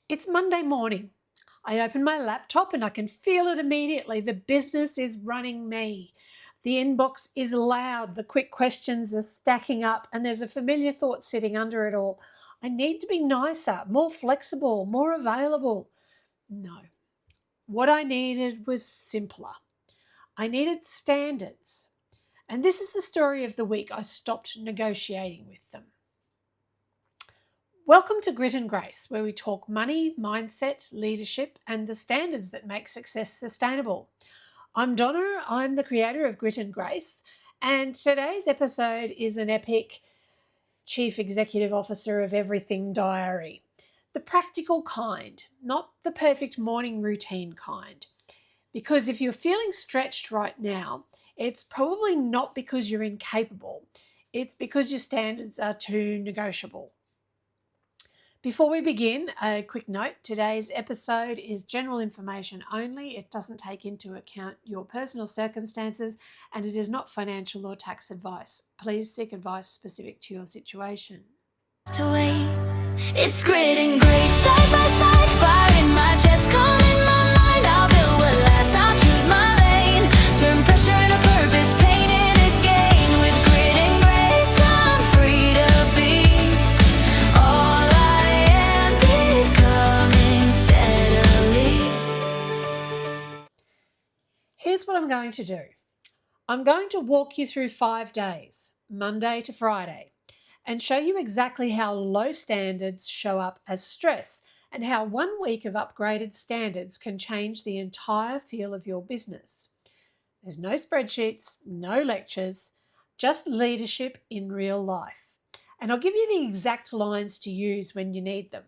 It's Monday morning. I open my laptop and I can feel it immediately. The business is running me. The inbox is loud. The quick questions are stacking up, and there's a familiar thought sitting under it all. I need to be nicer, more flexible, more available. No. What I needed was simpler. I needed standards. And this is the story of the week I stopped negotiating with them. Welcome to Grit and Grace, where we talk money, mindset, leadership, and the standards that make success sustainable. I'm Donna, I'm the creator of Grit and Grace, and today's episode is an epic Chief Executive Officer of Everything diary. The practical kind, not the perfect morning routine kind. Because if you're feeling stretched right now, it's probably not because you're incapable, it's because your standards are too negotiable. Before we begin, a quick note. Today's episode is general information only. It doesn't take into account your personal circumstances and it is not financial or tax advice. Please seek advice specific to your situation. It's grit and grace, side by side, fire in my chest, calm in my mind. I'll build what lasts, I'll choose my lane, turn pressure into purpose, paint it again. With grit and grace, I'm free to be all I am, becoming steadily. Here's what I'm going to do. I'm going to walk you through 5 days, Monday to Friday, and show you exactly how low standards show up as stress and how 1 week of upgraded standards can change the entire feel of your business. There's no spreadsheets, no lectures, just leadership in real life. And I'll give you the exact lines to use when you need them.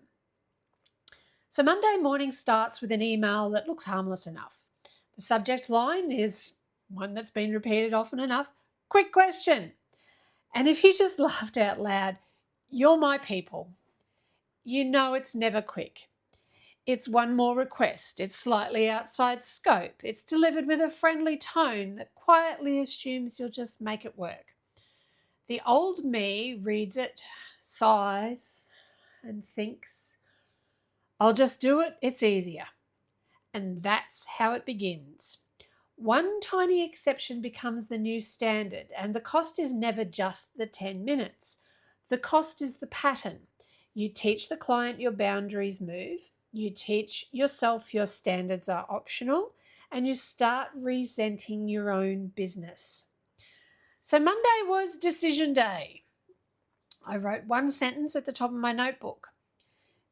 So Monday morning starts with an email that looks harmless enough. The subject line is one that's been repeated often enough. Quick question. And if you just laughed out loud, you're my people. You know it's never quick. It's one more request. It's slightly outside scope. It's delivered with a friendly tone that quietly assumes you'll just make it work. The old me reads it, sighs, and thinks, I'll just do it. It's easier. And that's how it begins. One tiny exception becomes the new standard, and the cost is never just the 10 minutes. The cost is the pattern. You teach the client your boundaries move, you teach yourself your standards are optional, and you start resenting your own business. So Monday was decision day. I wrote one sentence at the top of my notebook.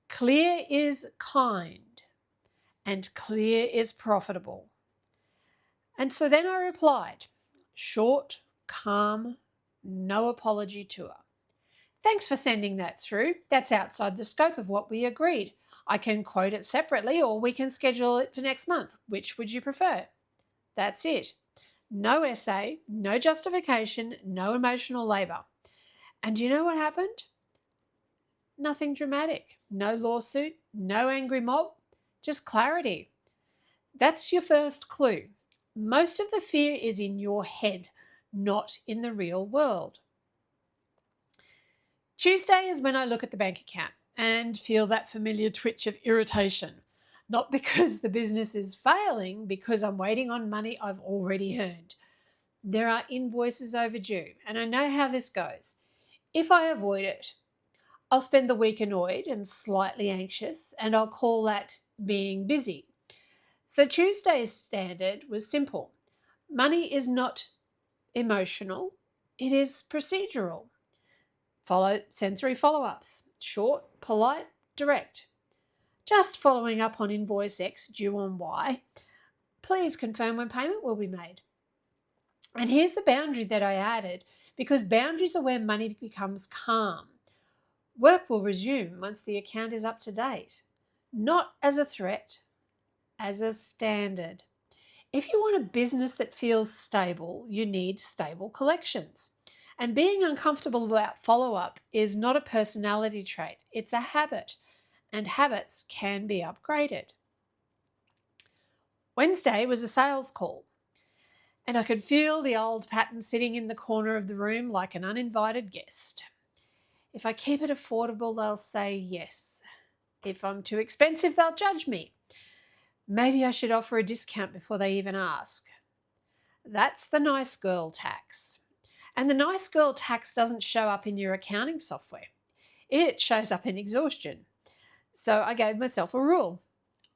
Clear is kind, and clear is profitable. And so then I replied, short, calm, no apology tour. Thanks for sending that through. That's outside the scope of what we agreed. I can quote it separately or we can schedule it for next month. Which would you prefer? That's it. No essay, no justification, no emotional labour. And do you know what happened? Nothing dramatic. No lawsuit, no angry mob, just clarity. That's your first clue. Most of the fear is in your head, not in the real world. Tuesday is when I look at the bank account and feel that familiar twitch of irritation. Not because the business is failing, because I'm waiting on money I've already earned. There are invoices overdue, and I know how this goes. If I avoid it, I'll spend the week annoyed and slightly anxious, and I'll call that being busy. So Tuesday's standard was simple. Money is not emotional, it is procedural. Sensory follow-ups, short, polite, direct. Just following up on invoice X due on Y. Please confirm when payment will be made. And here's the boundary that I added, because boundaries are where money becomes calm. Work will resume once the account is up to date, not as a threat, as a standard. If you want a business that feels stable, you need stable collections. And being uncomfortable about follow-up is not a personality trait, it's a habit, and habits can be upgraded. Wednesday was a sales call, and I could feel the old pattern sitting in the corner of the room like an uninvited guest. If I keep it affordable, they'll say yes. If I'm too expensive, they'll judge me. Maybe I should offer a discount before they even ask. That's the nice girl tax. And the nice girl tax doesn't show up in your accounting software. It shows up in exhaustion. So I gave myself a rule.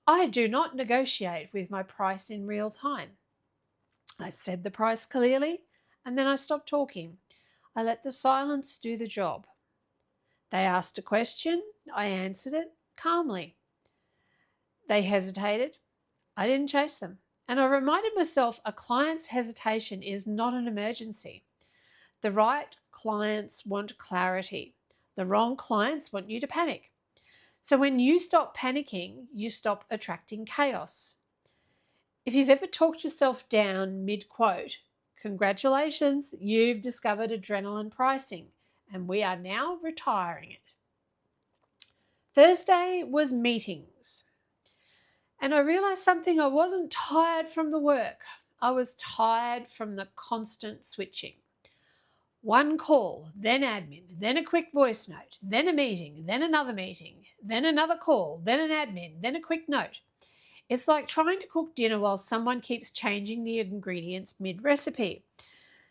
I do not negotiate with my price in real time. I said the price clearly, and then I stopped talking. I let the silence do the job. They asked a question. I answered it calmly. They hesitated. I didn't chase them. And I reminded myself a client's hesitation is not an emergency. The right clients want clarity. The wrong clients want you to panic. So when you stop panicking, you stop attracting chaos. If you've ever talked yourself down mid-quote, congratulations, you've discovered adrenaline pricing, and we are now retiring it. Thursday was meetings. And I realized something. I wasn't tired from the work. I was tired from the constant switching. One call, then admin, then a quick voice note, then a meeting, then another meeting, then another call, then an admin, then a quick note. It's like trying to cook dinner while someone keeps changing the ingredients mid-recipe.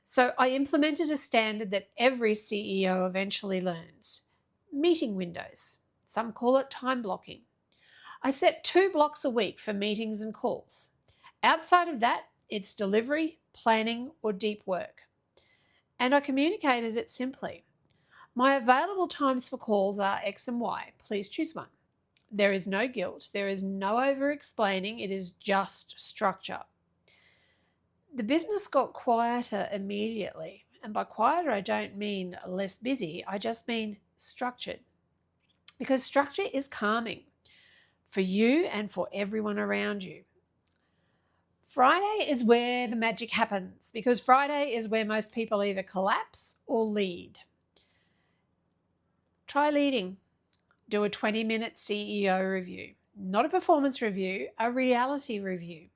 So I implemented a standard that every CEO eventually learns. Meeting windows. Some call it time blocking. I set 2 blocks a week for meetings and calls. Outside of that, it's delivery, planning, or deep work. And I communicated it simply. My available times for calls are X and Y. Please choose one. There is no guilt. There is no over-explaining. It is just structure. The business got quieter immediately. And by quieter, I don't mean less busy. I just mean structured. Because structure is calming for you and for everyone around you. Friday is where the magic happens, because Friday is where most people either collapse or lead. Try leading. Do a 20-minute CEO review. Not a performance review, a reality review.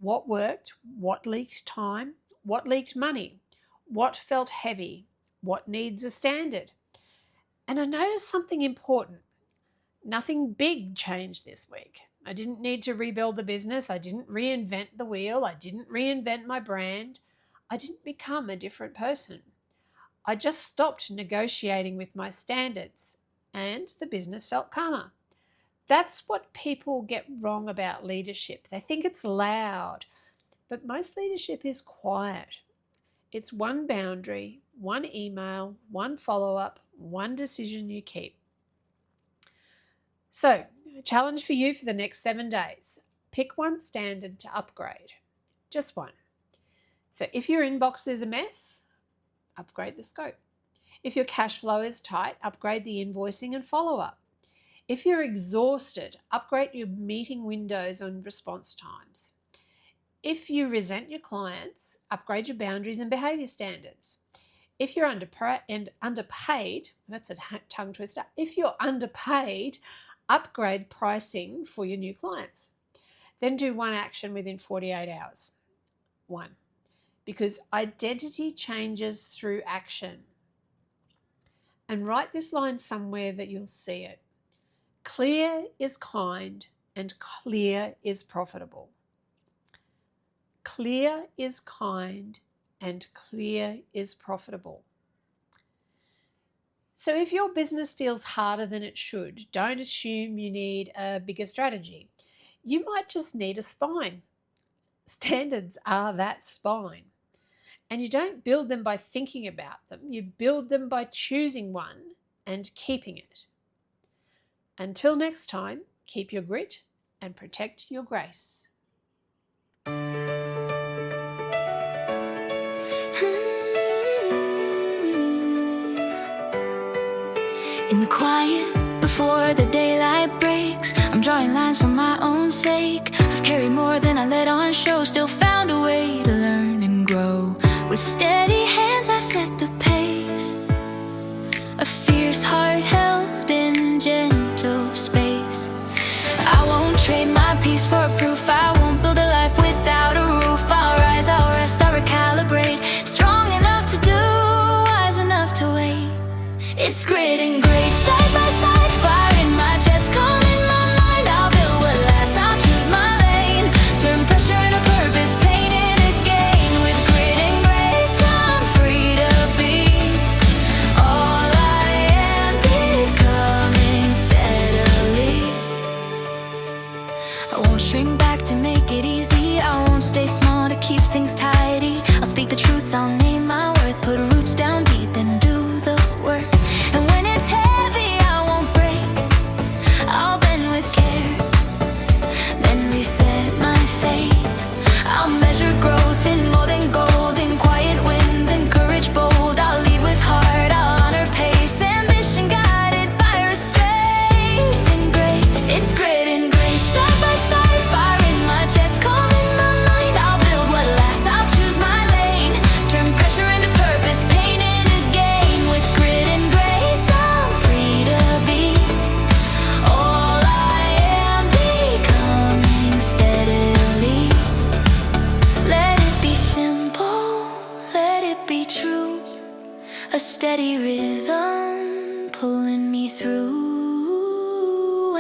What worked? What leaked time? What leaked money? What felt heavy? What needs a standard? And I noticed something important. Nothing big changed this week. I didn't need to rebuild the business. I didn't reinvent the wheel. I didn't reinvent my brand. I didn't become a different person. I just stopped negotiating with my standards, and the business felt calmer. That's what people get wrong about leadership. They think it's loud, but most leadership is quiet. It's one boundary, one email, one follow-up, one decision you keep. So, a challenge for you for the next 7 days. Pick one standard to upgrade. Just one. So if your inbox is a mess, upgrade the scope. If your cash flow is tight, upgrade the invoicing and follow-up. If you're exhausted, upgrade your meeting windows and response times. If you resent your clients, upgrade your boundaries and behavior standards. If you're underpaid, that's a tongue twister. If you're underpaid, upgrade pricing for your new clients. Then do one action within 48 hours. 1. Because identity changes through action. And write this line somewhere that you'll see it. Clear is kind and clear is profitable. Clear is kind and clear is profitable. So if your business feels harder than it should, don't assume you need a bigger strategy. You might just need a spine. Standards are that spine. And you don't build them by thinking about them. You build them by choosing one and keeping it. Until next time, keep your grit and protect your grace. In the quiet, before the daylight breaks, I'm drawing lines for my own sake. I've carried more than I let on show, still found a way to learn and grow. With steady hands I set the pace, a fierce heart held in gentle space. I won't trade my peace for proof, I won't build a life without a roof. I'll rise, I'll rest, I'll recalibrate, strong enough to do, wise enough to wait. It's grit and grace, side by side, fire in my chest, calling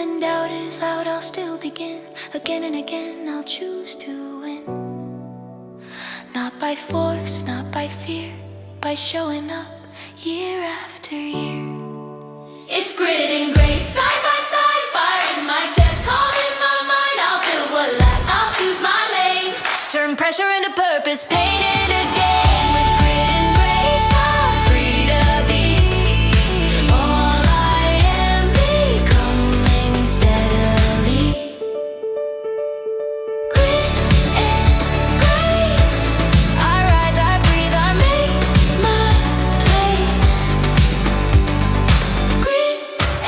when doubt is loud, I'll still begin. Again and again, I'll choose to win. Not by force, not by fear, by showing up year after year. It's grit and grace, side by side, fire in my chest, calm in my mind. I'll build what lasts, I'll choose my lane. Turn pressure into purpose, paint it again. With grit and grace, I'm free to be all I am, becoming steadily. Grit and grace, I rise, I breathe, I make my place. Grit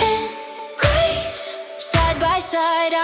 and grace, side by side,